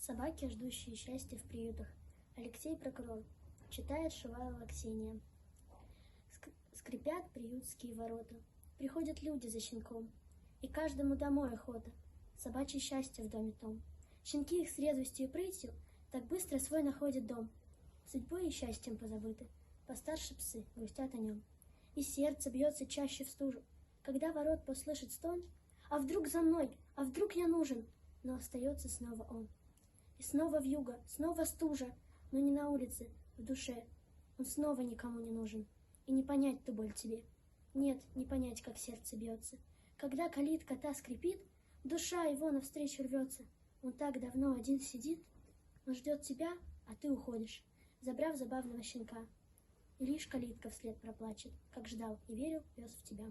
Собаки, ждущие счастья в приютах. Алексей Прокурор. Читает Шувалова Ксения. Скрипят приютские ворота. Приходят люди за щенком. И каждому домой охота. Собачье счастье в доме том. Щенки их с резвостью и прытью так быстро свой находят дом. Судьбой и счастьем позабыты. Постарше псы грустят о нем. И сердце бьется чаще в стужу, когда ворот послышит стон. А вдруг за мной? А вдруг я нужен? Но остается снова он. И снова вьюга, снова стужа, но не на улице, в душе. Он снова никому не нужен. И не понять ту боль тебе. Нет, не понять, как сердце бьется. Когда калитка та скрипит, душа его навстречу рвется. Он так давно один сидит. Он ждет тебя, а ты уходишь, забрав забавного щенка. И лишь калитка вслед проплачет, как ждал и верил пес в тебя.